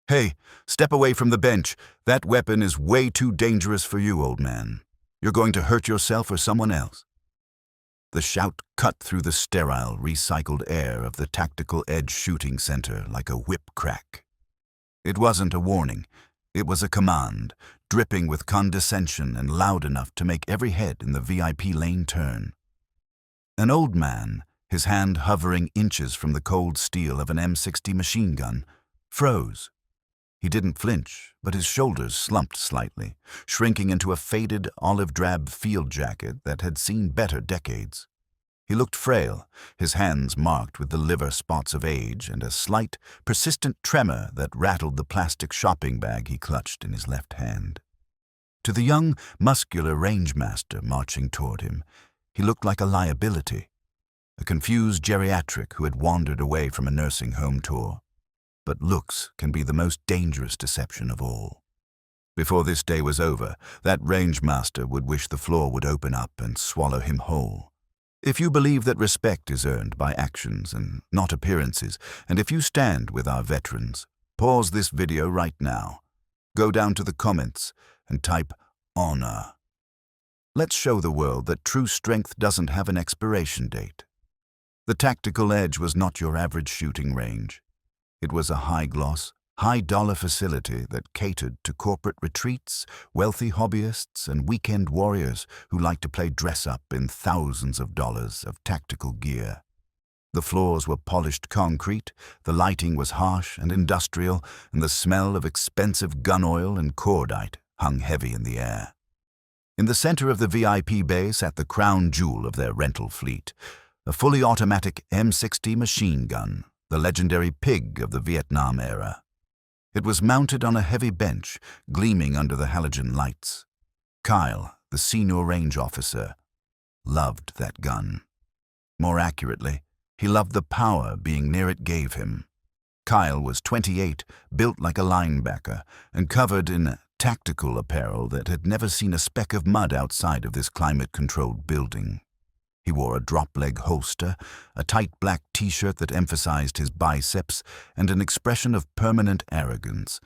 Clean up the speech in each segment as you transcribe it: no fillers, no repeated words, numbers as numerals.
Hey, step away from the bench. That weapon is way too dangerous for you, old man. You're going to hurt yourself or someone else. The shout cut through the sterile, recycled air of the Tactical Edge Shooting Center like a whip crack. It wasn't a warning. It was a command, dripping with condescension and loud enough to make every head in the VIP lane turn. An old man, his hand hovering inches from the cold steel of an M60 machine gun, froze. He didn't flinch, but his shoulders slumped slightly, shrinking into a faded olive-drab field jacket that had seen better decades. He looked frail, his hands marked with the liver spots of age and a slight, persistent tremor that rattled the plastic shopping bag he clutched in his left hand. To the young, muscular rangemaster marching toward him, he looked like a liability, a confused geriatric who had wandered away from a nursing home tour. But looks can be the most dangerous deception of all. Before this day was over, that rangemaster would wish the floor would open up and swallow him whole. If you believe that respect is earned by actions and not appearances, and if you stand with our veterans, pause this video right now. Go down to the comments and type honor. Let's show the world that true strength doesn't have an expiration date. The Tactical Edge was not your average shooting range. It was a high-gloss, high-dollar facility that catered to corporate retreats, wealthy hobbyists, and weekend warriors who liked to play dress-up in thousands of dollars of tactical gear. The floors were polished concrete, the lighting was harsh and industrial, and the smell of expensive gun oil and cordite hung heavy in the air. In the center of the VIP bay sat the crown jewel of their rental fleet, a fully automatic M60 machine gun, the legendary pig of the Vietnam era. It was mounted on a heavy bench, gleaming under the halogen lights. Kyle, the senior range officer, loved that gun. More accurately, he loved the power being near it gave him. Kyle was 28, built like a linebacker, and covered in tactical apparel that had never seen a speck of mud outside of this climate-controlled building. He wore a drop-leg holster, a tight black t-shirt that emphasized his biceps, and an expression of permanent arrogance.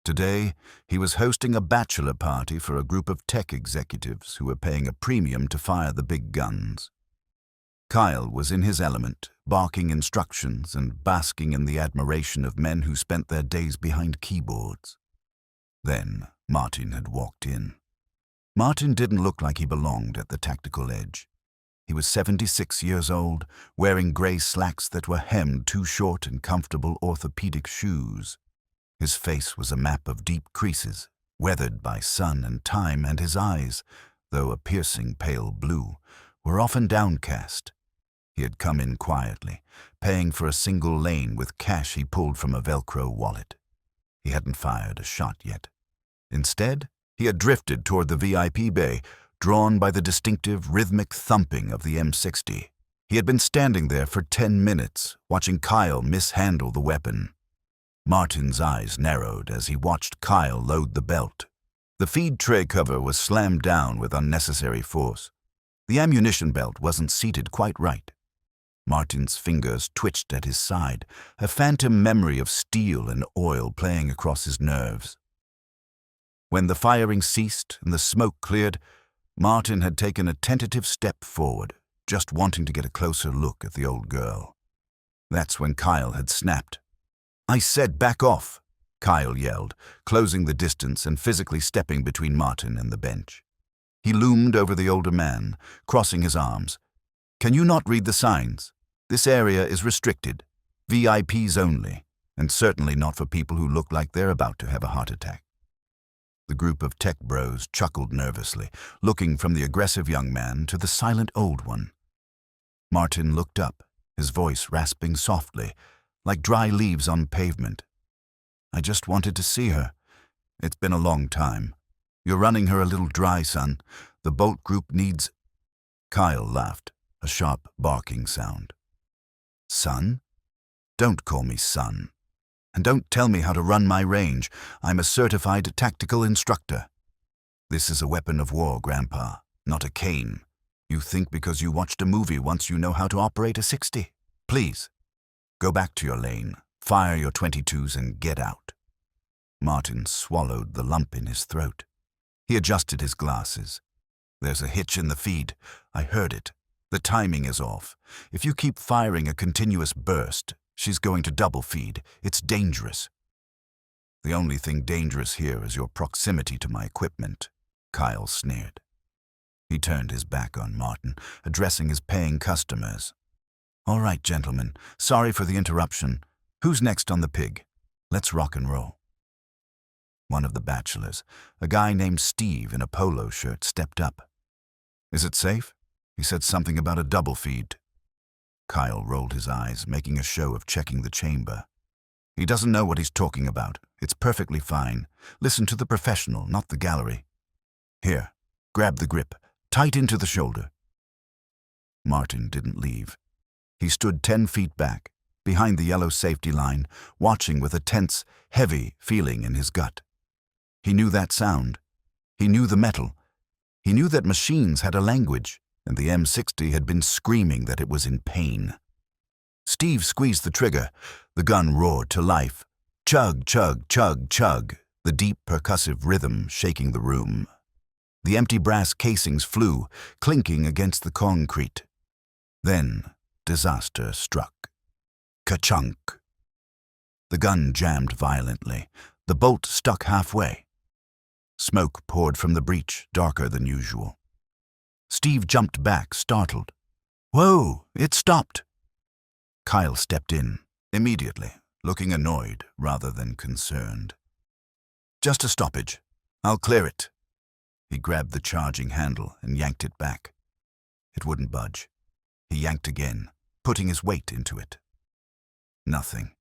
Today, he was hosting a bachelor party for a group of tech executives who were paying a premium to fire the big guns. Kyle was in his element, barking instructions and basking in the admiration of men who spent their days behind keyboards. Then Martin had walked in. Martin didn't look like he belonged at the Tactical Edge. He was 76 years old, wearing gray slacks that were hemmed too short in comfortable orthopedic shoes. His face was a map of deep creases, weathered by sun and time, and his eyes, though a piercing pale blue, were often downcast. He had come in quietly, paying for a single lane with cash he pulled from a Velcro wallet. He hadn't fired a shot yet. Instead, he had drifted toward the VIP bay, drawn by the distinctive rhythmic thumping of the M60. He had been standing there for 10 minutes, watching Kyle mishandle the weapon. Martin's eyes narrowed as he watched Kyle load the belt. The feed tray cover was slammed down with unnecessary force. The ammunition belt wasn't seated quite right. Martin's fingers twitched at his side, a phantom memory of steel and oil playing across his nerves. When the firing ceased and the smoke cleared, Martin had taken a tentative step forward, just wanting to get a closer look at the old girl. That's when Kyle had snapped. "I said back off," Kyle yelled, closing the distance and physically stepping between Martin and the bench. He loomed over the older man, crossing his arms. "Can you not read the signs? This area is restricted, VIPs only, and certainly not for people who look like they're about to have a heart attack." The group of tech bros chuckled nervously, looking from the aggressive young man to the silent old one. Martin looked up, his voice rasping softly, like dry leaves on pavement. "I just wanted to see her. It's been a long time. You're running her a little dry, son. The Bolt group needs—" Kyle laughed, a sharp barking sound. "Son? Don't call me son. And don't tell me how to run my range. I'm a certified tactical instructor. This is a weapon of war, Grandpa, not a cane. You think because you watched a movie once you know how to operate a 60? Please, go back to your lane, fire your 22s and get out." Martin swallowed the lump in his throat. He adjusted his glasses. There's a hitch in the feed. I heard it. The timing is off. If you keep firing a continuous burst, she's going to double feed. It's dangerous. The only thing dangerous here is your proximity to my equipment, Kyle sneered. He turned his back on Martin, addressing his paying customers. All right, gentlemen. Sorry for the interruption. Who's next on the pig? Let's rock and roll. One of the bachelors, a guy named Steve in a polo shirt, stepped up. Is it safe? He said something about a double feed. Kyle rolled his eyes, making a show of checking the chamber. He doesn't know what he's talking about. It's perfectly fine. Listen to the professional, not the gallery. Here, grab the grip, tight into the shoulder. Martin didn't leave. He stood 10 feet back, behind the yellow safety line, watching with a tense, heavy feeling in his gut. He knew that sound. He knew the metal. He knew that machines had a language, and the M60 had been screaming that it was in pain. Steve squeezed the trigger. The gun roared to life. Chug, chug, chug, chug, the deep percussive rhythm shaking the room. The empty brass casings flew, clinking against the concrete. Then disaster struck. Ka-chunk! The gun jammed violently. The bolt stuck halfway. Smoke poured from the breech, darker than usual. Steve jumped back, startled. Whoa, it stopped! Kyle stepped in, immediately, looking annoyed rather than concerned. Just a stoppage. I'll clear it. He grabbed the charging handle and yanked it back. It wouldn't budge. He yanked again, putting his weight into it. Nothing.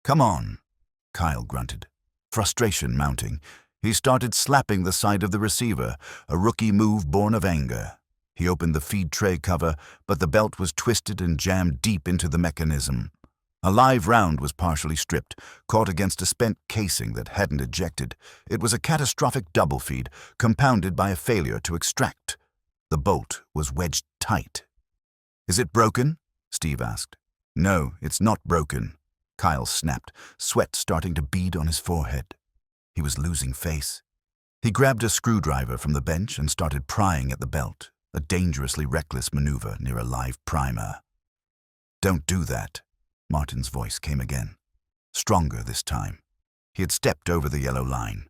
Come on, Kyle grunted, frustration mounting. He started slapping the side of the receiver, a rookie move born of anger. He opened the feed tray cover, but the belt was twisted and jammed deep into the mechanism. A live round was partially stripped, caught against a spent casing that hadn't ejected. It was a catastrophic double feed, compounded by a failure to extract. The bolt was wedged tight. Is it broken? Steve asked. No, it's not broken. Kyle snapped, sweat starting to bead on his forehead. He was losing face. He grabbed a screwdriver from the bench and started prying at the belt, a dangerously reckless maneuver near a live primer. Don't do that, Martin's voice came again, stronger this time. He had stepped over the yellow line.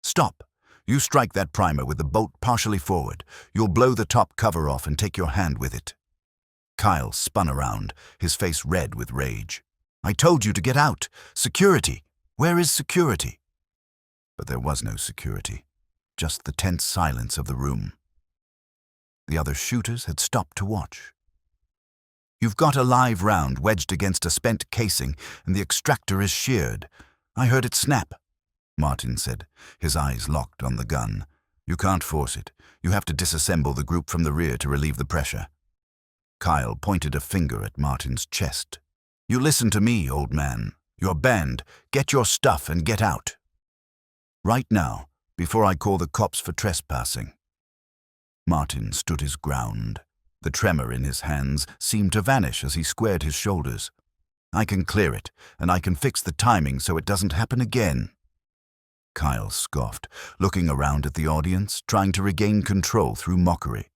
Stop! You strike that primer with the bolt partially forward. You'll blow the top cover off and take your hand with it. Kyle spun around, his face red with rage. I told you to get out! Security! Where is security? But there was no security, just the tense silence of the room. The other shooters had stopped to watch. You've got a live round wedged against a spent casing, and the extractor is sheared. I heard it snap, Martin said, his eyes locked on the gun. You can't force it. You have to disassemble the group from the rear to relieve the pressure. Kyle pointed a finger at Martin's chest. You listen to me, old man. You're banned. Get your stuff and get out. Right now, before I call the cops for trespassing. Martin stood his ground. The tremor in his hands seemed to vanish as he squared his shoulders. I can clear it, and I can fix the timing so it doesn't happen again. Kyle scoffed, looking around at the audience, trying to regain control through mockery.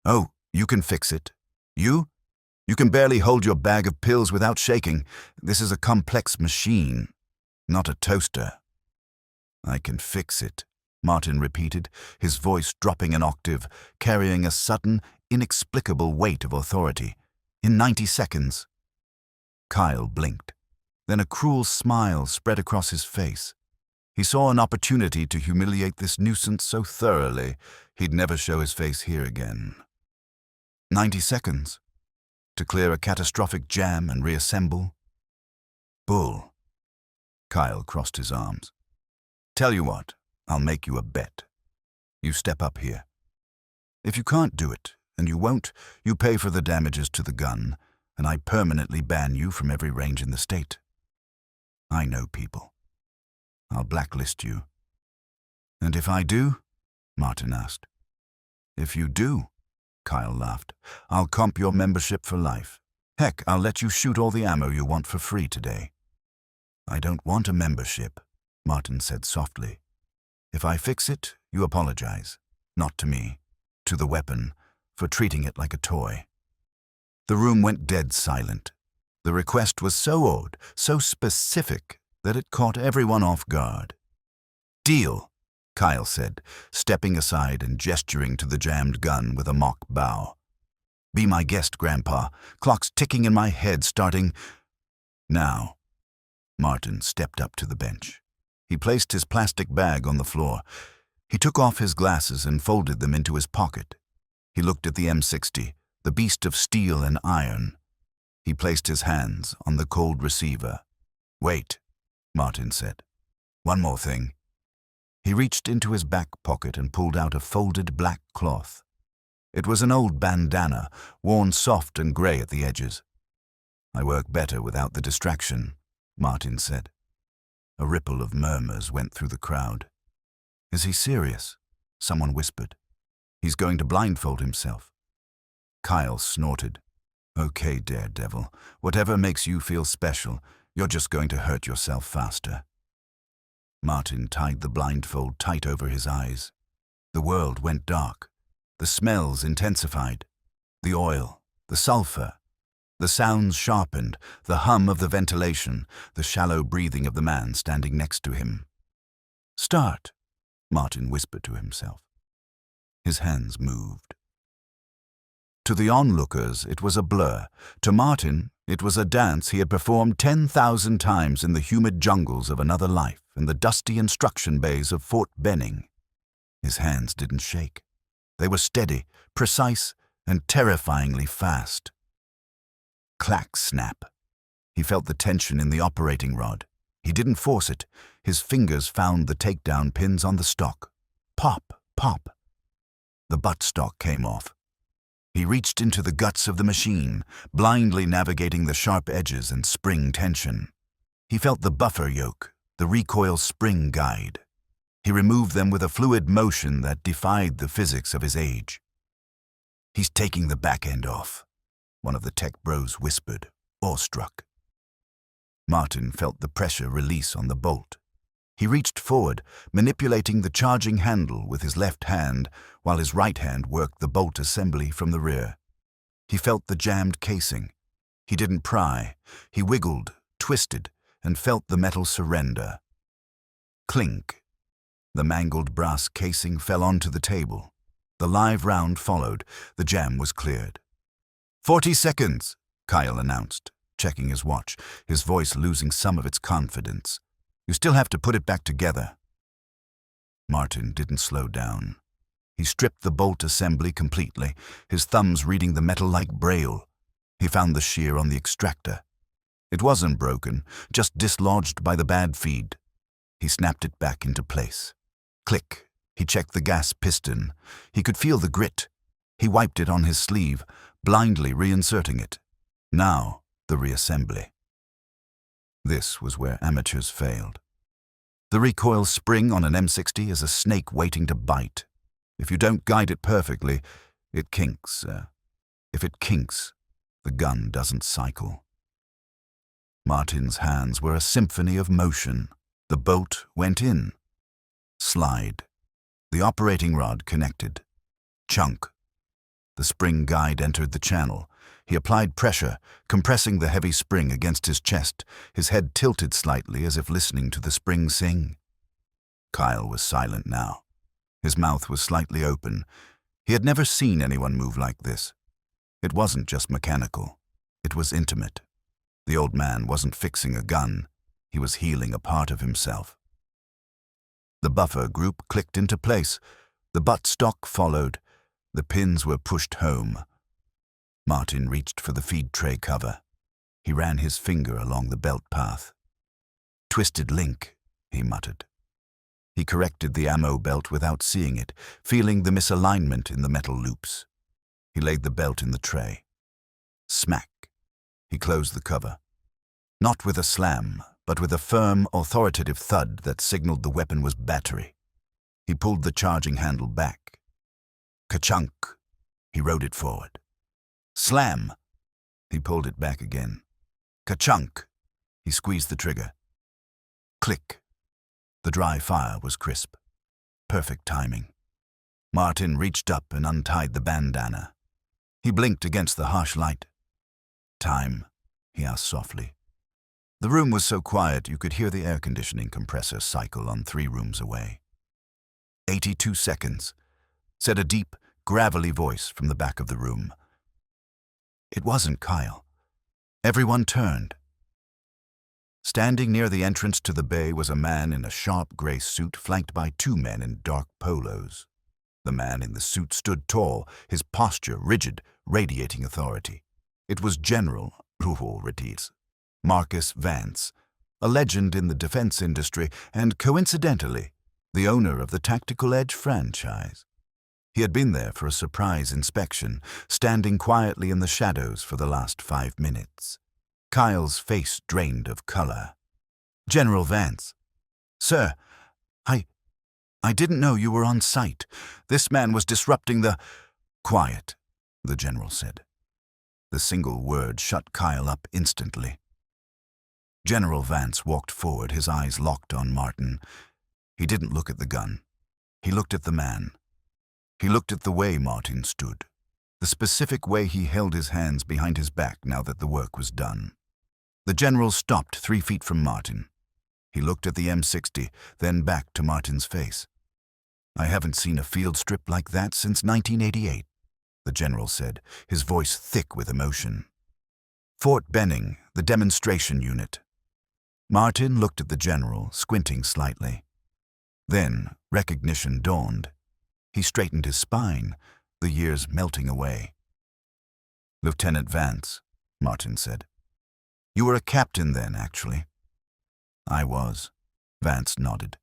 Oh, you can fix it. You? You can barely hold your bag of pills without shaking. This is a complex machine, not a toaster. I can fix it, Martin repeated, his voice dropping an octave, carrying a sudden, inexplicable weight of authority. In 90 seconds. Kyle blinked. Then a cruel smile spread across his face. He saw an opportunity to humiliate this nuisance so thoroughly, he'd never show his face here again. 90 seconds. To clear a catastrophic jam and reassemble? Bull. Kyle crossed his arms. Tell you what, I'll make you a bet. You step up here. If you can't do it, and you won't, you pay for the damages to the gun, and I permanently ban you from every range in the state. I know people. I'll blacklist you. And if I do? Martin asked. If you do, Kyle laughed, I'll comp your membership for life. Heck, I'll let you shoot all the ammo you want for free today. I don't want a membership. Martin said softly. If I fix it, you apologize. Not to me, to the weapon, for treating it like a toy. The room went dead silent. The request was so odd, so specific, that it caught everyone off guard. Deal, Kyle said, stepping aside and gesturing to the jammed gun with a mock bow. Be my guest, Grandpa. Clock's ticking in my head, starting now. Martin stepped up to the bench. He placed his plastic bag on the floor. He took off his glasses and folded them into his pocket. He looked at the M60, the beast of steel and iron. He placed his hands on the cold receiver. Wait, Martin said. One more thing. He reached into his back pocket and pulled out a folded black cloth. It was an old bandana, worn soft and gray at the edges. I work better without the distraction, Martin said. A ripple of murmurs went through the crowd. Is he serious? Someone whispered. He's going to blindfold himself. Kyle snorted. Okay, Daredevil, whatever makes you feel special, you're just going to hurt yourself faster. Martin tied the blindfold tight over his eyes. The world went dark. The smells intensified. The oil, the sulfur. The sounds sharpened, the hum of the ventilation, the shallow breathing of the man standing next to him. Start, Martin whispered to himself. His hands moved. To the onlookers, it was a blur. To Martin, it was a dance he had performed 10,000 times in the humid jungles of another life and the dusty instruction bays of Fort Benning. His hands didn't shake. They were steady, precise, and terrifyingly fast. Clack, snap. He felt the tension in the operating rod. He didn't force it. His fingers found the takedown pins on the stock. Pop, pop. The buttstock came off. He reached into the guts of the machine, blindly navigating the sharp edges and spring tension. He felt the buffer yoke, the recoil spring guide. He removed them with a fluid motion that defied the physics of his age. He's taking the back end off, one of the tech bros whispered, awestruck. Martin felt the pressure release on the bolt. He reached forward, manipulating the charging handle with his left hand, while his right hand worked the bolt assembly from the rear. He felt the jammed casing. He didn't pry. He wiggled, twisted, and felt the metal surrender. Clink. The mangled brass casing fell onto the table. The live round followed. The jam was cleared. 40 seconds, Kyle announced, checking his watch, his voice losing some of its confidence. You still have to put it back together. Martin didn't slow down. He stripped the bolt assembly completely, his thumbs reading the metal like braille. He found the shear on the extractor. It wasn't broken, just dislodged by the bad feed. He snapped it back into place. Click. He checked the gas piston. He could feel the grit. He wiped it on his sleeve, blindly reinserting it. Now, the reassembly. This was where amateurs failed. The recoil spring on an M60 is a snake waiting to bite. If you don't guide it perfectly, it kinks. If it kinks, the gun doesn't cycle. Martin's hands were a symphony of motion. The bolt went in. Slide. The operating rod connected. Chunk. The spring guide entered the channel. He applied pressure, compressing the heavy spring against his chest, his head tilted slightly as if listening to the spring sing. Kyle was silent now. His mouth was slightly open. He had never seen anyone move like this. It wasn't just mechanical. It was intimate. The old man wasn't fixing a gun. He was healing a part of himself. The buffer group clicked into place. The buttstock followed. The pins were pushed home. Martin reached for the feed tray cover. He ran his finger along the belt path. Twisted link, he muttered. He corrected the ammo belt without seeing it, feeling the misalignment in the metal loops. He laid the belt in the tray. Smack. He closed the cover. Not with a slam, but with a firm, authoritative thud that signaled the weapon was battery. He pulled the charging handle back. Ka-chunk. He rode it forward. Slam. He pulled it back again. Ka-chunk. He squeezed the trigger. Click. The dry fire was crisp. Perfect timing. Martin reached up and untied the bandana. He blinked against the harsh light. "Time?" he asked softly. The room was so quiet you could hear the air conditioning compressor cycle on 3 rooms away. 82 seconds, said a deep, gravelly voice from the back of the room. It wasn't Kyle. Everyone turned. Standing near the entrance to the bay was a man in a sharp gray suit flanked by 2 men in dark polos. The man in the suit stood tall, his posture rigid, radiating authority. It was General Marcus Vance, a legend in the defense industry and, coincidentally, the owner of the Tactical Edge franchise. He had been there for a surprise inspection, standing quietly in the shadows for the last 5 minutes. Kyle's face drained of color. "General Vance." "Sir, I didn't know you were on site. This man was disrupting the—" "Quiet," the general said. The single word shut Kyle up instantly. General Vance walked forward, his eyes locked on Martin. He didn't look at the gun. He looked at the man. He looked at the way Martin stood, the specific way he held his hands behind his back now that the work was done. The general stopped 3 feet from Martin. He looked at the M60, then back to Martin's face. "I haven't seen a field strip like that since 1988, the general said, his voice thick with emotion. "Fort Benning, the demonstration unit." Martin looked at the general, squinting slightly. Then recognition dawned. He straightened his spine, the years melting away. "Lieutenant Vance," Martin said. "You were a captain then, actually." "I was," Vance nodded.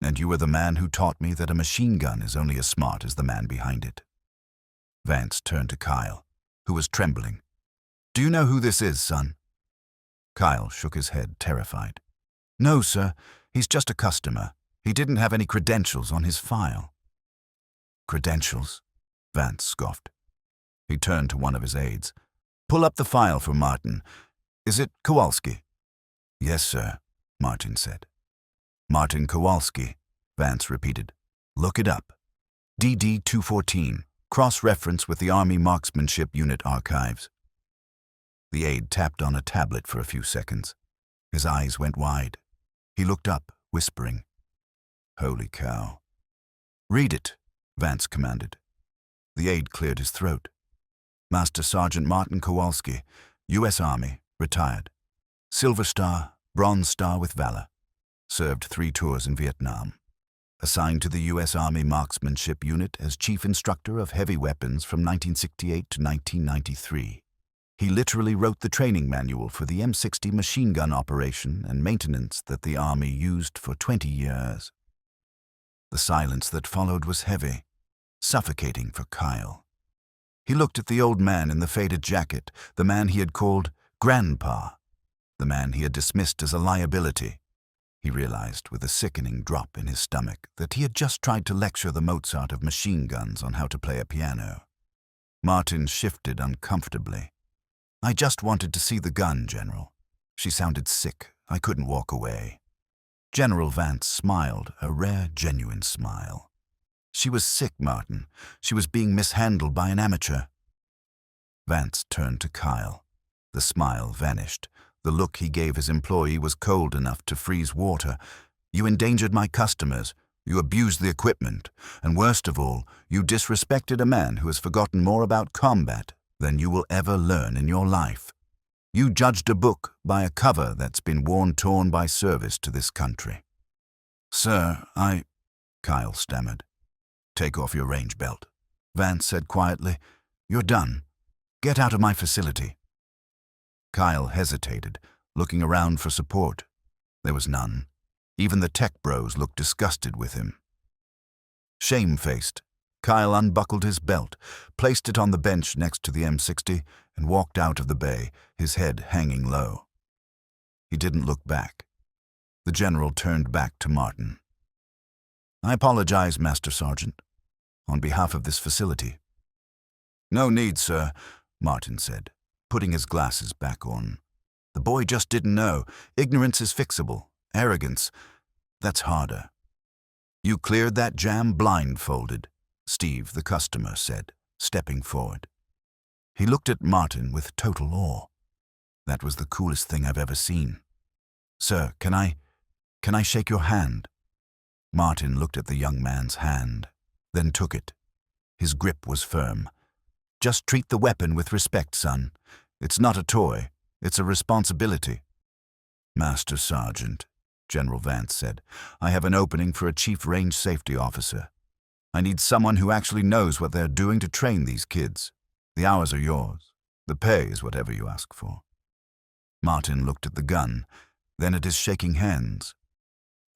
"And you were the man who taught me that a machine gun is only as smart as the man behind it." Vance turned to Kyle, who was trembling. "Do you know who this is, son?" Kyle shook his head, terrified. "No, sir. He's just a customer. He didn't have any credentials on his file." "Credentials?" Vance scoffed. He turned to one of his aides. "Pull up the file for Martin. Is it Kowalski?" "Yes, sir," Martin said. "Martin Kowalski," Vance repeated. "Look it up. DD 214, cross-reference with the Army Marksmanship Unit archives." The aide tapped on a tablet for a few seconds. His eyes went wide. He looked up, whispering. "Holy cow." "Read it," Vance commanded. The aide cleared his throat. "Master Sergeant Martin Kowalski, U.S. Army, retired. Silver Star, Bronze Star with Valor. Served 3 tours in Vietnam. Assigned to the U.S. Army Marksmanship Unit as Chief Instructor of Heavy Weapons from 1968 to 1993. He literally wrote the training manual for the M60 machine gun operation and maintenance that the Army used for 20 years. The silence that followed was heavy, suffocating for Kyle. He looked at the old man in the faded jacket, the man he had called Grandpa, the man he had dismissed as a liability. He realized with a sickening drop in his stomach that he had just tried to lecture the Mozart of machine guns on how to play a piano. Martin shifted uncomfortably. "I just wanted to see the gun, General." She sounded sick. I couldn't walk away. General Vance smiled, a rare, genuine smile. "She was sick, Martin. She was being mishandled by an amateur." Vance turned to Kyle. The smile vanished. The look he gave his employee was cold enough to freeze water. "You endangered my customers. You abused the equipment. And worst of all, you disrespected a man who has forgotten more about combat than you will ever learn in your life. You judged a book by a cover that's been worn-torn by service to this country." "Sir, Kyle stammered. "Take off your range belt," Vance said quietly. "You're done. Get out of my facility." Kyle hesitated, looking around for support. There was none. Even the tech bros looked disgusted with him. Shamefaced, Kyle unbuckled his belt, placed it on the bench next to the M60, and walked out of the bay, his head hanging low. He didn't look back. The general turned back to Martin. "I apologize, Master Sergeant, on behalf of this facility." "No need, sir," Martin said, putting his glasses back on. "The boy just didn't know. Ignorance is fixable. Arrogance. That's harder. You cleared that jam blindfolded, Steve, the customer, said, stepping forward. He looked at Martin with total awe. That was the coolest thing I've ever seen. Sir, can I shake your hand? Martin looked at the young man's hand, then took it. His grip was firm. Just treat the weapon with respect, son. It's not a toy. It's a responsibility. Master Sergeant, General Vance said, I have an opening for a Chief Range Safety Officer. I need someone who actually knows what they're doing to train these kids. The hours are yours. The pay is whatever you ask for. Martin looked at the gun, then at his shaking hands.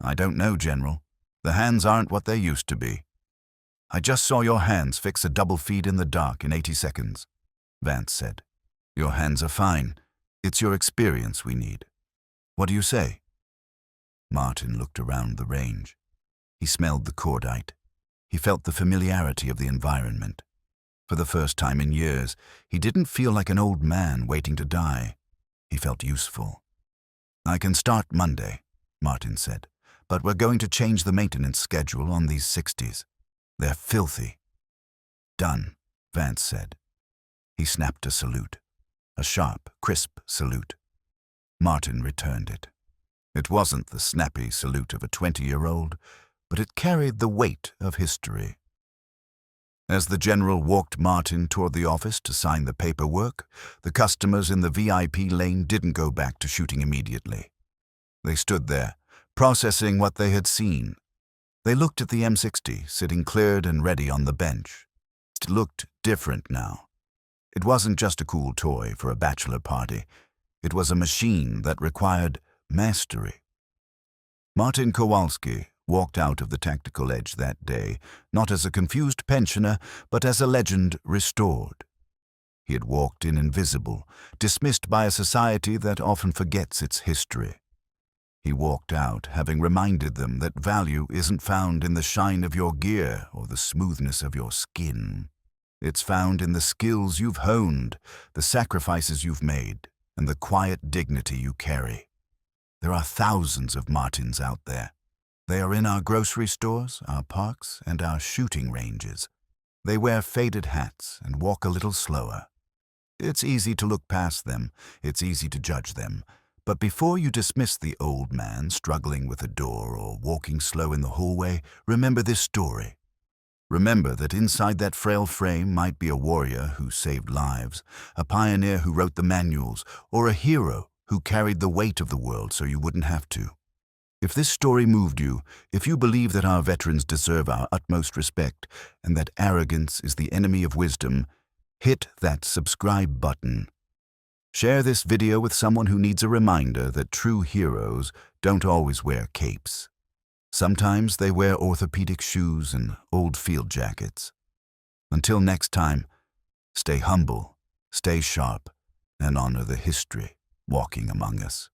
I don't know, General. The hands aren't what they used to be. I just saw your hands fix a double feed in the dark in 80 seconds, Vance said. Your hands are fine. It's your experience we need. What do you say? Martin looked around the range. He smelled the cordite. He felt the familiarity of the environment. For the first time in years, he didn't feel like an old man waiting to die. He felt useful. I can start Monday, Martin said, but we're going to change the maintenance schedule on these 60s. They're filthy. Done, Vance said. He snapped a salute. A sharp, crisp salute. Martin returned it. It wasn't the snappy salute of a 20-year-old, but it carried the weight of history. As the general walked Martin toward the office to sign the paperwork, the customers in the VIP lane didn't go back to shooting immediately. They stood there, processing what they had seen. They looked at the M60 sitting cleared and ready on the bench. It looked different now. It wasn't just a cool toy for a bachelor party. It was a machine that required mastery. Martin Kowalski walked out of the Tactical Edge that day, not as a confused pensioner, but as a legend restored. He had walked in invisible, dismissed by a society that often forgets its history. He walked out, having reminded them that value isn't found in the shine of your gear or the smoothness of your skin. It's found in the skills you've honed, the sacrifices you've made, and the quiet dignity you carry. There are thousands of Martins out there. They are in our grocery stores, our parks, and our shooting ranges. They wear faded hats and walk a little slower. It's easy to look past them. It's easy to judge them. But before you dismiss the old man struggling with a door or walking slow in the hallway, remember this story. Remember that inside that frail frame might be a warrior who saved lives, a pioneer who wrote the manuals, or a hero who carried the weight of the world so you wouldn't have to. If this story moved you, if you believe that our veterans deserve our utmost respect and that arrogance is the enemy of wisdom, hit that subscribe button. Share this video with someone who needs a reminder that true heroes don't always wear capes. Sometimes they wear orthopedic shoes and old field jackets. Until next time, stay humble, stay sharp, and honor the history walking among us.